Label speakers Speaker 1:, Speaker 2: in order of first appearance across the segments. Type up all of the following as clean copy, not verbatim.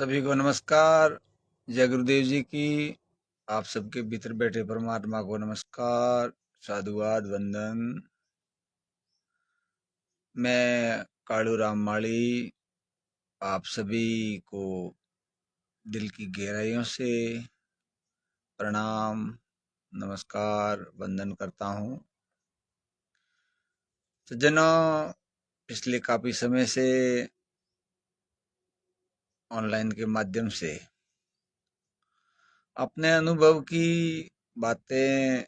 Speaker 1: सभी को नमस्कार। जय गुरुदेव जी की। आप सबके भीतर बैठे परमात्मा को नमस्कार, साधुवाद, वंदन। मैं कालू राम माली आप सभी को दिल की गहराइयों से प्रणाम, नमस्कार, वंदन करता हूँ। सज्जनों, पिछले काफी समय से ऑनलाइन के माध्यम से अपने अनुभव की बातें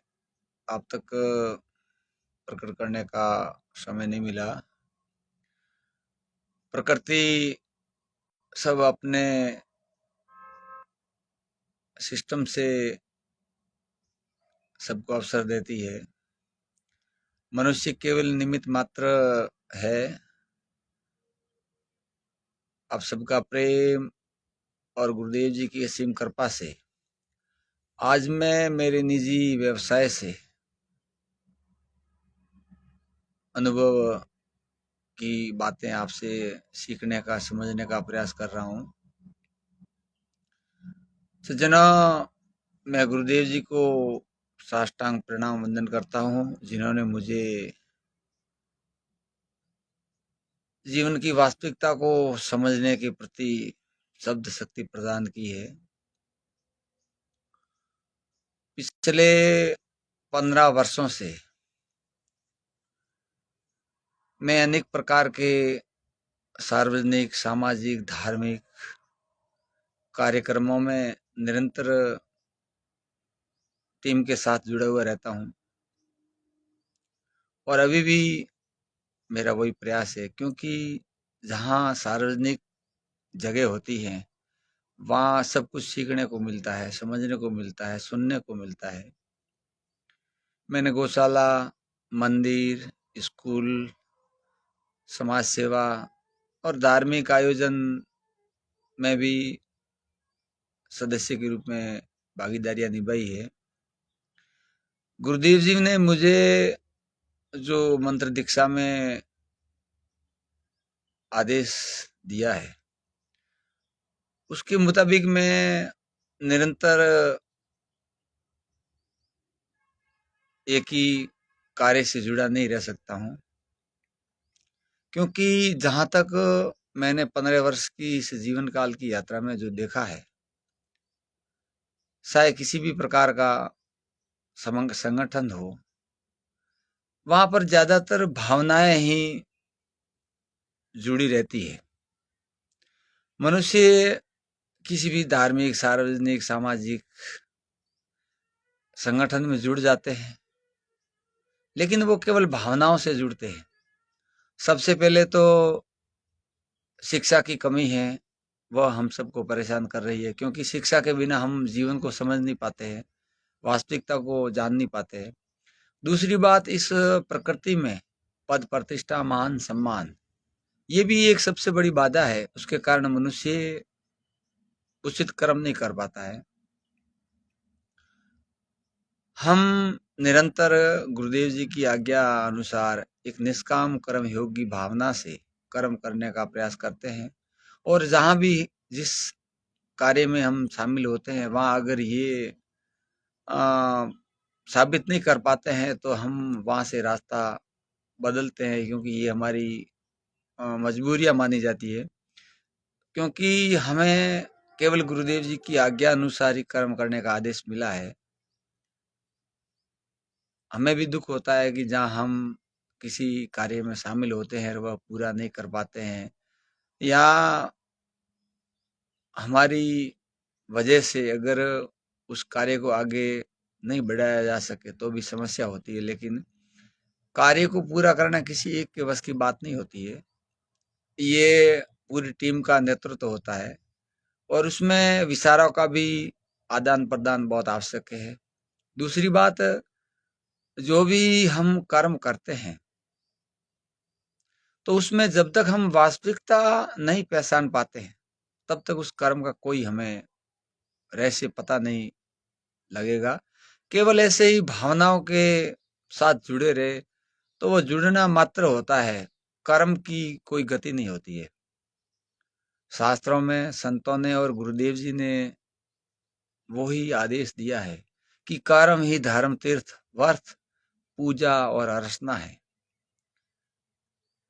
Speaker 1: आप तक प्रकट करने का समय नहीं मिला। प्रकृति सब अपने सिस्टम से सबको अवसर देती है। मनुष्य केवल निमित्त मात्र है। आप सबका प्रेम और गुरुदेव जी की असीम कृपा से आज मैं मेरे निजी व्यवसाय से अनुभव की बातें आपसे सीखने का, समझने का प्रयास कर रहा हूँ। सज्जनों, मैं गुरुदेव जी को साष्टांग प्रणाम वंदन करता हूँ, जिन्होंने मुझे जीवन की वास्तविकता को समझने के प्रति शब्द शक्ति प्रदान की है। पिछले 15 वर्षों से मैं अनेक प्रकार के सार्वजनिक, सामाजिक, धार्मिक कार्यक्रमों में निरंतर टीम के साथ जुड़ा हुआ रहता हूँ और अभी भी मेरा वही प्रयास है, क्योंकि जहाँ सार्वजनिक जगह होती है वहाँ सब कुछ सीखने को मिलता है, समझने को मिलता है, सुनने को मिलता है। मैंने गौशाला, मंदिर, स्कूल, समाज सेवा और धार्मिक आयोजन में भी सदस्य के रूप में भागीदारियां निभाई है। गुरुदेव जी ने मुझे जो मंत्र दीक्षा में आदेश दिया है उसके मुताबिक मैं निरंतर एक ही कार्य से जुड़ा नहीं रह सकता हूँ, क्योंकि जहां तक मैंने 15 वर्ष की इस जीवन काल की यात्रा में जो देखा है, शायद किसी भी प्रकार का संगठन हो, वहां पर ज्यादातर भावनाएं ही जुड़ी रहती है। मनुष्य किसी भी धार्मिक, सार्वजनिक, सामाजिक संगठन में जुड़ जाते हैं, लेकिन वो केवल भावनाओं से जुड़ते हैं। सबसे पहले तो शिक्षा की कमी है, वह हम सबको परेशान कर रही है, क्योंकि शिक्षा के बिना हम जीवन को समझ नहीं पाते हैं, वास्तविकता को जान नहीं पाते हैं। दूसरी बात, इस प्रकृति में पद, प्रतिष्ठा, मान, सम्मान, ये भी एक सबसे बड़ी बाधा है। उसके कारण मनुष्य उचित कर्म नहीं कर पाता है। हम निरंतर गुरुदेव जी की आज्ञा अनुसार एक निष्काम कर्म योगी भावना से कर्म करने का प्रयास करते हैं, और जहाँ भी जिस कार्य में हम शामिल होते हैं वहाँ अगर ये आ, साबित नहीं कर पाते हैं तो हम वहाँ से रास्ता बदलते हैं, क्योंकि ये हमारी मजबूरियां मानी जाती है। क्योंकि हमें केवल गुरुदेव जी की आज्ञा अनुसार ही कर्म करने का आदेश मिला है। हमें भी दुख होता है कि जहाँ हम किसी कार्य में शामिल होते हैं और वह पूरा नहीं कर पाते हैं, या हमारी वजह से अगर उस कार्य को आगे नहीं बढ़ाया जा सके तो भी समस्या होती है। लेकिन कार्य को पूरा करना किसी एक के बस की बात नहीं होती है, ये पूरी टीम का नेतृत्व होता है, और उसमें विचारों का भी आदान प्रदान बहुत आवश्यक है। दूसरी बात, जो भी हम कर्म करते हैं तो उसमें जब तक हम वास्तविकता नहीं पहचान पाते हैं तब तक उस कर्म का कोई हमें रहस्य पता नहीं लगेगा। केवल ऐसे ही भावनाओं के साथ जुड़े रहे तो वो जुड़ना मात्र होता है, कर्म की कोई गति नहीं होती है। शास्त्रों में संतों ने और गुरुदेव जी ने वो ही आदेश दिया है कि कर्म ही धर्म तीर्थ वर्थ पूजा और अर्चना है।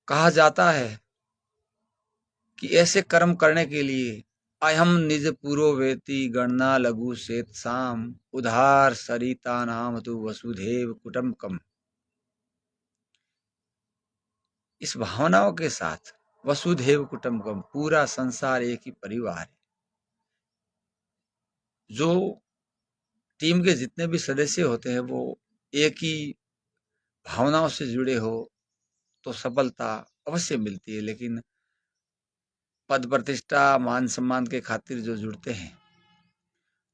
Speaker 1: कहा जाता है कि ऐसे कर्म करने के लिए अहम निज पुरोवेति गणना लघु श्वेत साम उधार सरिता नाम तु वसुधैव कुटुम्बकम। इस भावनाओं के साथ वसुधैव कुटुम्बकम, पूरा संसार एक ही परिवार है। जो टीम के जितने भी सदस्य होते हैं वो एक ही भावनाओं से जुड़े हो तो सफलता अवश्य मिलती है, लेकिन पद प्रतिष्ठा मान सम्मान के खातिर जो जुड़ते हैं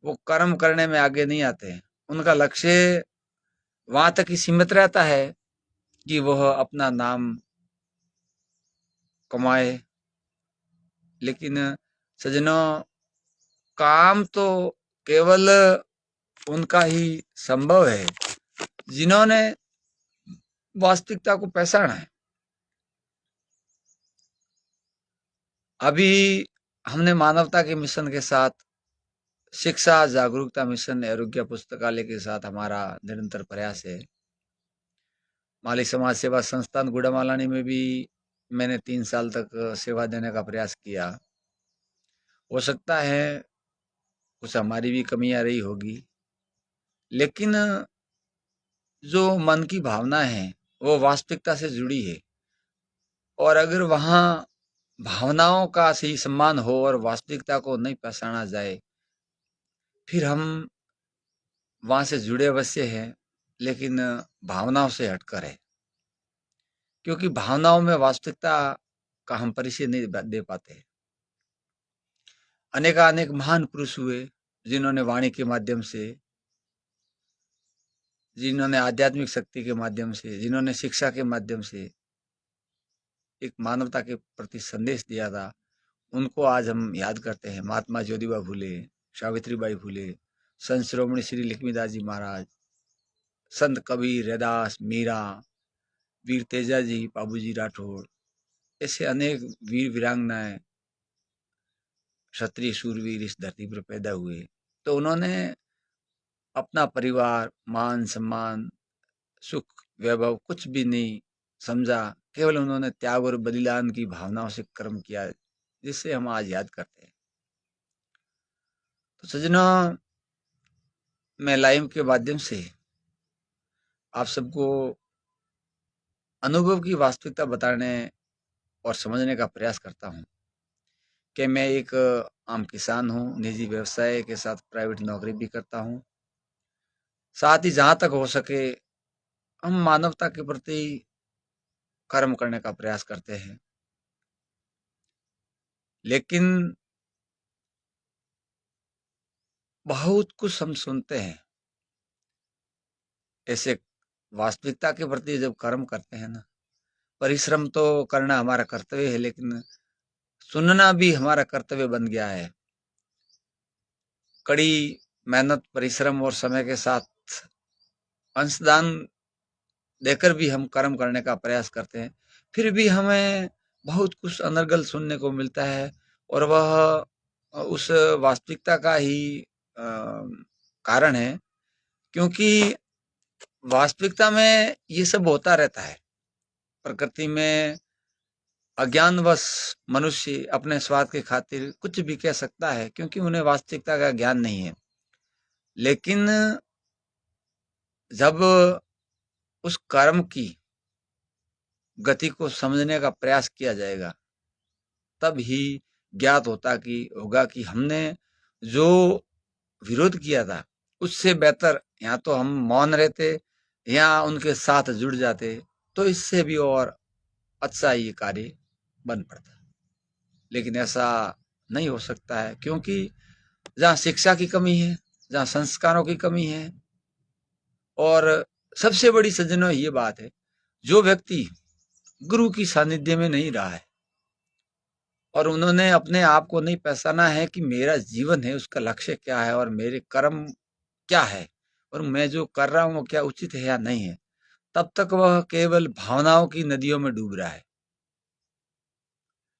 Speaker 1: वो कर्म करने में आगे नहीं आते हैं। उनका लक्ष्य वहां तक ही सीमित रहता है कि वह अपना नाम कमाए। लेकिन सज्जनों, काम तो केवल उनका ही संभव है जिन्होंने वास्तविकता को पहचाना है। अभी हमने मानवता के मिशन के साथ शिक्षा जागरूकता मिशन आरोग्य पुस्तकालय के साथ हमारा निरंतर प्रयास है। माली समाज सेवा संस्थान गुड़ामालानी में भी मैंने 3 साल तक सेवा देने का प्रयास किया। हो सकता है कुछ हमारी भी कमियां रही होगी, लेकिन जो मन की भावना है वो वास्तविकता से जुड़ी है। और अगर वहाँ भावनाओं का सही सम्मान हो और वास्तविकता को नहीं पहचाना जाए, फिर हम वहां से जुड़े अवश्य हैं, लेकिन भावनाओं से हटकर है। क्योंकि भावनाओं में वास्तविकता का हम परिचय नहीं दे पाते। अनेकानेक महान पुरुष हुए जिन्होंने वाणी के माध्यम से, जिन्होंने आध्यात्मिक शक्ति के माध्यम से, जिन्होंने शिक्षा के माध्यम से एक मानवता के प्रति संदेश दिया था, उनको आज हम याद करते हैं। महात्मा ज्योतिबा फुले, सावित्रीबाई फुले, संत शिरोमणि श्री लक्ष्मीदास जी महाराज, संत कबीर, रैदास, मीरा, वीर तेजा जी, बाबूजी राठौड़, ऐसे अनेक वीर वीरांगनाएं, क्षत्रिय शूरवीर इस धरती पर पैदा हुए। तो उन्होंने अपना परिवार, मान सम्मान, सुख वैभव कुछ भी नहीं समझा। केवल उन्होंने त्याग और बलिदान की भावनाओं से कर्म किया, जिससे हम आज याद करते हैं। तो सज्जनों, मैं लाइव के माध्यम से आप सबको अनुभव की वास्तविकता बताने और समझने का प्रयास करता हूँ कि मैं एक आम किसान हूँ, निजी व्यवसाय के साथ प्राइवेट नौकरी भी करता हूँ। साथ ही जहाँ तक हो सके हम मानवता के प्रति कर्म करने का प्रयास करते हैं। लेकिन बहुत कुछ हम सुनते हैं ऐसे, वास्तविकता के प्रति जब कर्म करते हैं ना, परिश्रम तो करना हमारा कर्तव्य है, लेकिन सुनना भी हमारा कर्तव्य बन गया है। कड़ी मेहनत, परिश्रम और समय के साथ अंशदान देकर भी हम कर्म करने का प्रयास करते हैं, फिर भी हमें बहुत कुछ अनर्गल सुनने को मिलता है। और वह उस वास्तविकता का ही कारण है, क्योंकि वास्तविकता में ये सब होता रहता है। प्रकृति में अज्ञानवश मनुष्य अपने स्वार्थ के खातिर कुछ भी कह सकता है, क्योंकि उन्हें वास्तविकता का ज्ञान नहीं है। लेकिन जब उस कर्म की गति को समझने का प्रयास किया जाएगा, तब ही ज्ञात होगा कि हमने जो विरोध किया था उससे बेहतर या तो हम मौन रहते या उनके साथ जुड़ जाते, तो इससे भी और अच्छा ये कार्य बन पड़ता। लेकिन ऐसा नहीं हो सकता है, क्योंकि जहाँ शिक्षा की कमी है, जहाँ संस्कारों की कमी है, और सबसे बड़ी सज्जनों ये बात है, जो व्यक्ति गुरु की सानिध्य में नहीं रहा है और उन्होंने अपने आप को नहीं पहचाना है कि मेरा जीवन है, उसका लक्ष्य क्या है और मेरे कर्म क्या है और मैं जो कर रहा हूँ वो क्या उचित है या नहीं है, तब तक वह केवल भावनाओं की नदियों में डूब रहा है।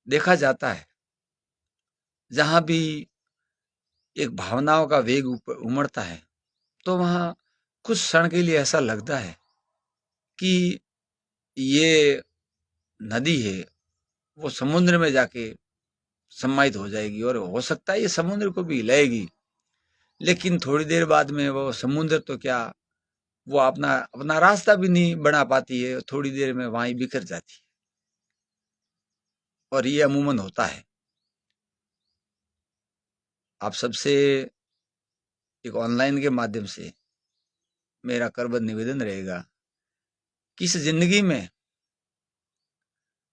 Speaker 1: देखा जाता है जहाँ भी एक भावनाओं का वेग उमड़ता है, तो वहाँ कुछ क्षण के लिए ऐसा लगता है कि ये नदी है, वो समुद्र में जाके सम्मानित हो जाएगी और हो सकता है ये समुद्र को भी हिलाएगी। लेकिन थोड़ी देर बाद में वो समुद्र तो क्या, वो अपना अपना रास्ता भी नहीं बना पाती है, थोड़ी देर में वहीं बिखर जाती है। और ये अमूमन होता है। आप सबसे एक ऑनलाइन के माध्यम से मेरा करबद्ध निवेदन रहेगा कि इस जिंदगी में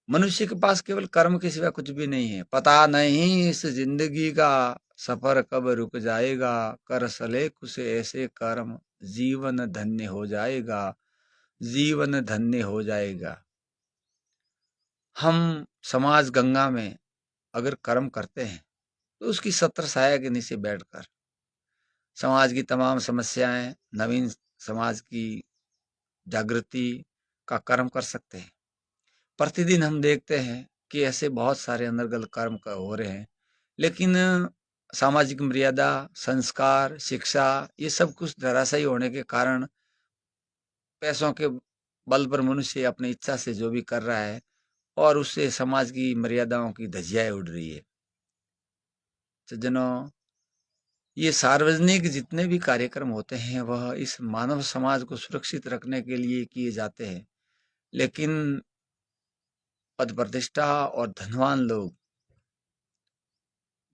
Speaker 1: मनुष्य के पास केवल कर्म के सिवा कुछ भी नहीं है। पता नहीं इस जिंदगी का सफर कब रुक जाएगा, कर सले कुछ ऐसे कर्म, जीवन धन्य हो जाएगा, जीवन धन्य हो जाएगा। हम समाज गंगा में अगर कर्म करते हैं तो उसकी छत्र छाया के नीचे बैठकर समाज की तमाम समस्याएं, नवीन समाज की जागृति का कर्म कर सकते हैं। प्रतिदिन हम देखते हैं कि ऐसे बहुत सारे अनर्गल कर्म हो रहे हैं, लेकिन सामाजिक मर्यादा, संस्कार, शिक्षा, ये सब कुछ धराशायी होने के कारण पैसों के बल पर मनुष्य अपनी इच्छा से जो भी कर रहा है और उससे समाज की मर्यादाओं की धज्जियां उड़ रही है। सज्जनों, ये सार्वजनिक जितने भी कार्यक्रम होते हैं वह इस मानव समाज को सुरक्षित रखने के लिए किए जाते हैं, लेकिन पद प्रतिष्ठा और धनवान लोग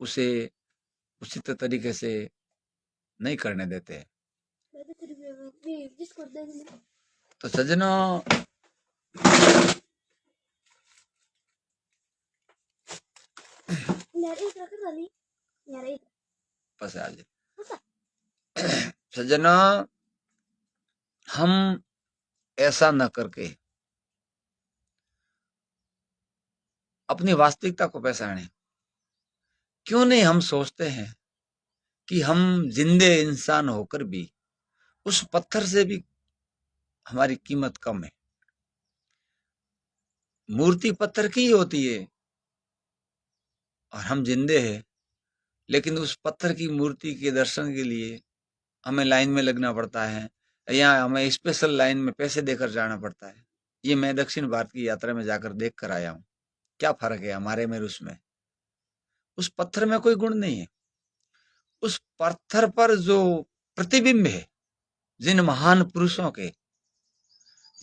Speaker 1: उसे उचित तरीके से नहीं करने देते। तो सज्जनों, बस आज सज्जनों, हम ऐसा न करके अपनी वास्तविकता को पहचानें। क्यों नहीं हम सोचते हैं कि हम जिंदे इंसान होकर भी उस पत्थर से भी हमारी कीमत कम है। मूर्ति पत्थर की ही होती है और हम जिंदे हैं, लेकिन उस पत्थर की मूर्ति के दर्शन के लिए हमें लाइन में लगना पड़ता है या हमें स्पेशल लाइन में पैसे देकर जाना पड़ता है। ये मैं दक्षिण भारत की यात्रा में जाकर देख कर आया हूँ। क्या फर्क है हमारे में उसमें? उस पत्थर में कोई गुण नहीं है। उस पत्थर पर जो प्रतिबिंब है जिन महान पुरुषों के,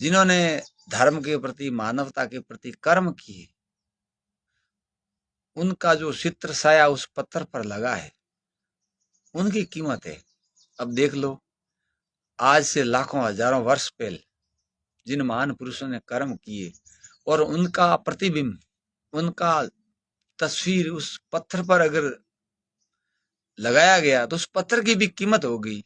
Speaker 1: जिन्होंने धर्म के प्रति, मानवता के प्रति कर्म किए, उनका जो चित्र साया उस पत्थर पर लगा है, उनकी कीमत है। अब देख लो, आज से लाखों हजारों वर्ष पहले जिन महान पुरुषों ने कर्म किए और उनका प्रतिबिंब, उनका तस्वीर उस पत्थर पर अगर लगाया गया तो उस पत्थर की भी कीमत होगी।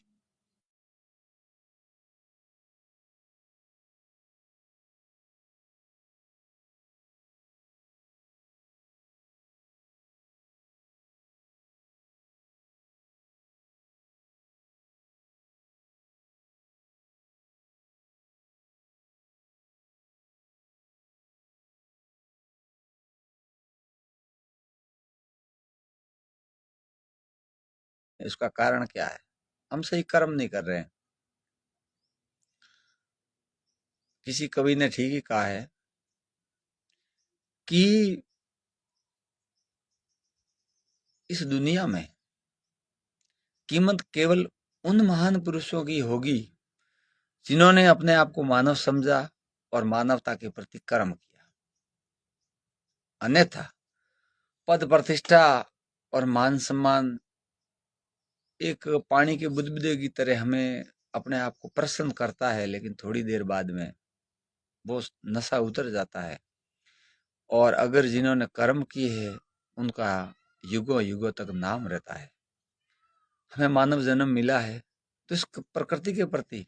Speaker 1: इसका कारण क्या है? हम सही कर्म नहीं कर रहे हैं। किसी कवि ने ठीक ही कहा है कि इस दुनिया में कीमत केवल उन महान पुरुषों की होगी जिन्होंने अपने आप को मानव समझा और मानवता के प्रति कर्म किया। अन्यथा पद प्रतिष्ठा और मान सम्मान एक पानी के बुदबुदे की तरह हमें अपने आप को प्रसन्न करता है, लेकिन थोड़ी देर बाद में वो नशा उतर जाता है। और अगर जिन्होंने कर्म किए हैं उनका युगों युगों तक नाम रहता है। हमें मानव जन्म मिला है तो इस प्रकृति के प्रति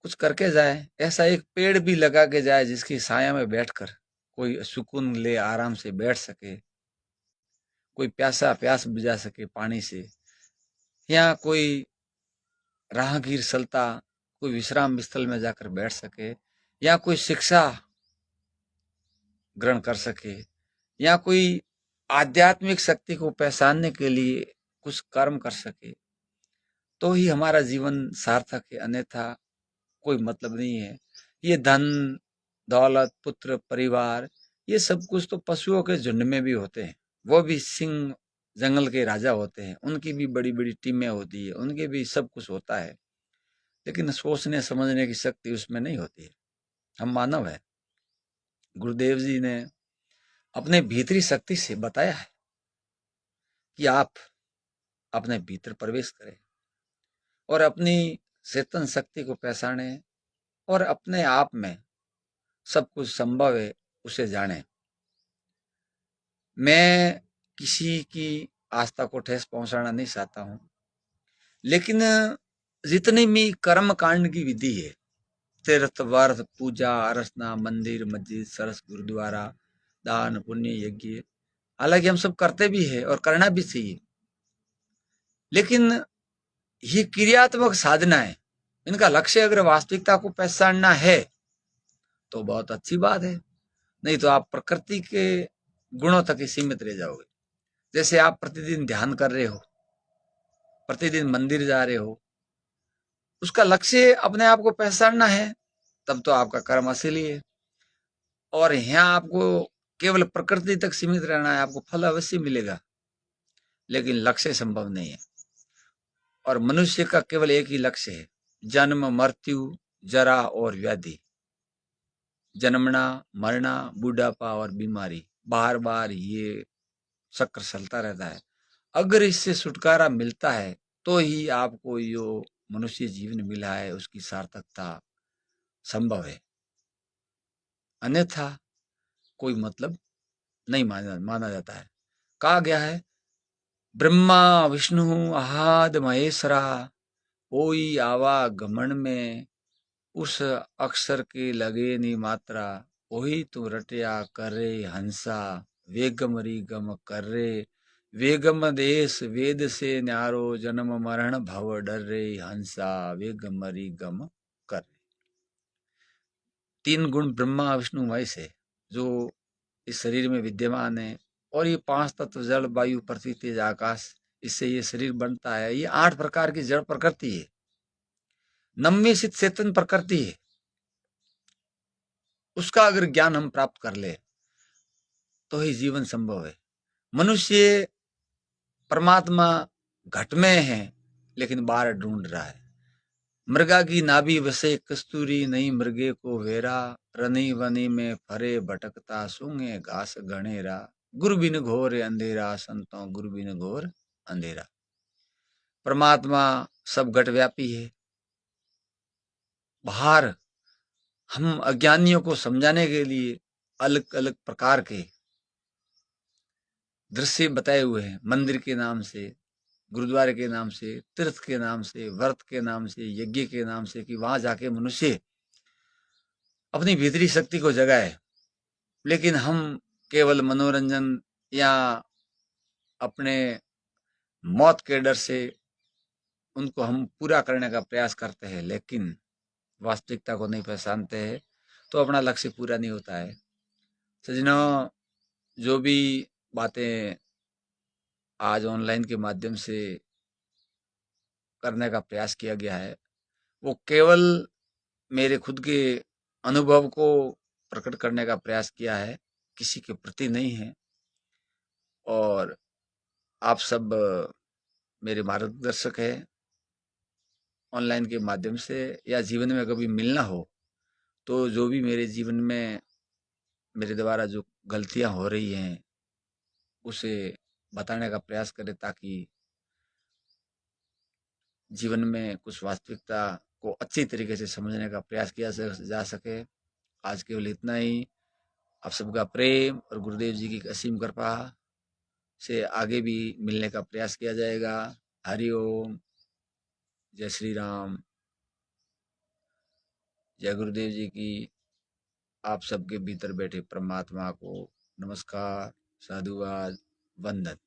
Speaker 1: कुछ करके जाए। ऐसा एक पेड़ भी लगा के जाए जिसकी छाया में बैठकर कोई सुकून ले, आराम से बैठ सके, कोई प्यास बुझा सके पानी से, या कोई राहगीर चलता कोई विश्राम स्थल में जाकर बैठ सके, या कोई शिक्षा ग्रहण कर सके, या कोई आध्यात्मिक शक्ति को पहचानने के लिए कुछ कर्म कर सके तो ही हमारा जीवन सार्थक है, अन्यथा कोई मतलब नहीं है। ये धन दौलत पुत्र परिवार ये सब कुछ तो पशुओं के झुंड में भी होते हैं, वो भी सिंह जंगल के राजा होते हैं, उनकी भी बड़ी बड़ी टीमें होती है, उनके भी सब कुछ होता है, लेकिन सोचने समझने की शक्ति उसमें नहीं होती है। हम मानव है। गुरुदेव जी ने अपने भीतरी शक्ति से बताया है कि आप अपने भीतर प्रवेश करें और अपनी चेतन शक्ति को पहचाने और अपने आप में सब कुछ संभव है उसे जाने। मैं किसी की आस्था को ठेस पहुंचाना नहीं चाहता हूं, लेकिन जितनी भी कर्म कांड की विधि है, तीर्थ व्रत पूजा अर्चना मंदिर मस्जिद सरस गुरुद्वारा दान पुण्य यज्ञ, हालांकि हम सब करते भी है और करना भी चाहिए, लेकिन ये क्रियात्मक साधना है। इनका लक्ष्य अगर वास्तविकता को पहचानना है तो बहुत अच्छी बात है, नहीं तो आप प्रकृति के गुणों तक ही सीमित रह जाओगे। जैसे आप प्रतिदिन ध्यान कर रहे हो, प्रतिदिन मंदिर जा रहे हो, उसका लक्ष्य अपने आप को पहचानना है, तब तो आपका कर्म असली है। और यहाँ आपको केवल प्रकृति तक सीमित रहना है, आपको फल अवश्य मिलेगा, लेकिन लक्ष्य संभव नहीं है। और मनुष्य का केवल एक ही लक्ष्य है, जन्म मृत्यु जरा और व्याधि, जन्मना मरना बुढ़ापा और बीमारी, बार बार ये चक्र चलता रहता है। अगर इससे छुटकारा मिलता है तो ही आपको जो मनुष्य जीवन मिला है उसकी सार्थकता संभव है, अन्यथा कोई मतलब नहीं माना जाता है। कहा गया है ब्रह्मा विष्णु आहाद महेश्वरा, कोई आवा घमंड में उस अक्षर के लगे नी मात्रा, वही तू रटिया करे हंसा, वेगम गम कर रे वेगम देश वेद से न्यारो, जन्म मरण भव डर रे हंसा, वेगम गम कर। तीन गुण ब्रह्मा विष्णु महेश है जो इस शरीर में विद्यमान है, और ये पांच तत्व जल वायु पृथ्वी तेज आकाश, इससे ये शरीर बनता है। ये 8 प्रकार की जड़ प्रकृति है, नवमी सिद्ध चेतन प्रकृति है। उसका अगर ज्ञान हम प्राप्त कर ले तो ही जीवन संभव है। मनुष्य परमात्मा घट में है लेकिन बाहर ढूंढ रहा है। मृगा की नाभि वसे कस्तूरी, नहीं मृगे को वेरा, रनी वनी में फरे भटकता, सूंगे घास घनेरा, गुरु बिन घोर अंधेरा, संतों गुरु बिन घोर अंधेरा। परमात्मा सब घट व्यापी है। बाहर हम अज्ञानियों को समझाने के लिए अलग अलग प्रकार के दृश्य बताए हुए हैं, मंदिर के नाम से, गुरुद्वारे के नाम से, तीर्थ के नाम से, व्रत के नाम से, यज्ञ के नाम से, कि वहां जाके मनुष्य अपनी भीतरी शक्ति को जगाए। लेकिन हम केवल मनोरंजन या अपने मौत के डर से उनको हम पूरा करने का प्रयास करते हैं, लेकिन वास्तविकता को नहीं पहचानते हैं, तो अपना लक्ष्य पूरा नहीं होता है। सजनों, जो भी बातें आज ऑनलाइन के माध्यम से करने का प्रयास किया गया है, वो केवल मेरे खुद के अनुभव को प्रकट करने का प्रयास किया है, किसी के प्रति नहीं है। और आप सब मेरे मार्गदर्शक है। ऑनलाइन के माध्यम से या जीवन में कभी मिलना हो तो जो भी मेरे जीवन में मेरे द्वारा जो गलतियां हो रही हैं उसे बताने का प्रयास करें, ताकि जीवन में कुछ वास्तविकता को अच्छी तरीके से समझने का प्रयास किया जा सके। आज केवल इतना ही। आप सबका प्रेम और गुरुदेव जी की असीम कृपा से आगे भी मिलने का प्रयास किया जाएगा। हरि ओम, जय श्री राम, जय गुरुदेव जी की। आप सबके भीतर बैठे परमात्मा को नमस्कार, साधुवाद, वंदन।